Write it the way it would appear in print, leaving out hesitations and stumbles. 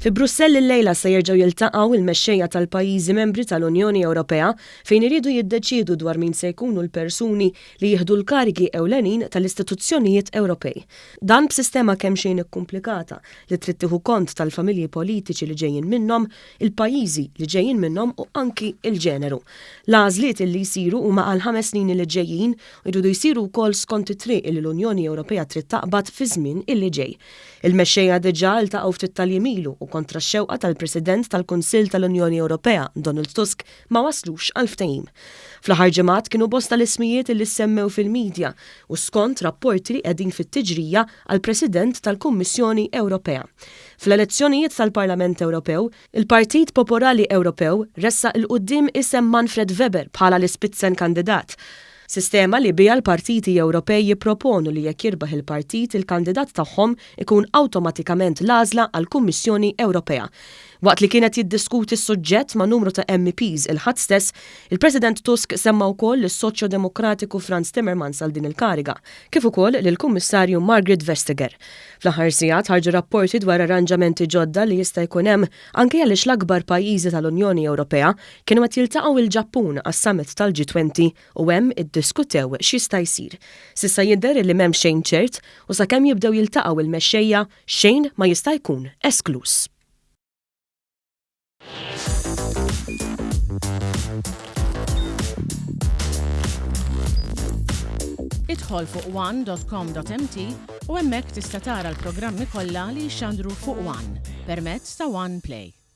Fi Brussell illejla se jerġgħu jiltaqgħu il-Mexxejja tal-pajjiżi membri tal-Unjoni Ewropea fejn iridu jiddeċiedu dwar min se jkunu l-persuni li jieħdu l-karigi ewlenin tal-istituzzjonijiet Ewropej. Dan b'sistema kemm xejn ikkumplikata li trid tieħu kont tal-familji politiċi li ġejjin minnhom, il-pajjiżi li ġejjin minnhom u anki il-ġeneru. L-għażliet illi jsiru huma għal 5 snin li ġejjin u jridu jsiru wkoll skont it-triq li l-Unjoni Ewropea trid taqbad fi żmien illi ġej. Il-Mexxejja diġà iltaqgħu ftit tal-jemilu u kontra x-xewqa tal-President tal-Kunsill tal-Unjoni Ewropea Donald Tusk ma waslux għal ftehim. Fl-aħħar ġimgħat kienu bosta l-ismijiet li semmew fil-medja u skont rapporti li qegħdin fit-tiġrija għall-President tal-Kummissjoni Ewropea. Fl-elezzjonijiet tal-Parlament Ewropew, il-Partit Popolari Ewropew ressaq il-quddiem isem Manfred Weber bħala l-Spitzenkandidat. Sistema li bija l-partiti Ewropej jipproponu li jekk jirbaħ il-partit il-kandidat tagħhom ikun awtomatikament l-għażla għall-Kummissjoni Ewropea. Waqt li kienet jiddiskuti s-suġġett ma' numru ta' MEPs il-ħadd stess, il-President Tusk semma wkoll lis-Soċjo-Demokratiku Frans Timmermans għal din il-kariga, kif ukoll lill-Kummissarju Margaret Vestager. Fl-aħħar sigħat ħarġu rapporti dwar arranġamenti ġodda li jista' jkun hemm anke għaliex l-akbar pajjiżi tal-Unjoni Ewropea kienu qed jiltaqgħu il-Ġappun għas-summit tal-G20 u hemm iddiskutew x'jista' jsir. S'issa jidher li m'hemm xejn ċert u sakemm jibdew jiltaqgħu il-Mexxejja xejn ma jista' jkun esklus. Idħol fuq one.com.mt u hemmhekk tista' tara l-programmi kollha li jxandru fuq One permezz ta' One Play.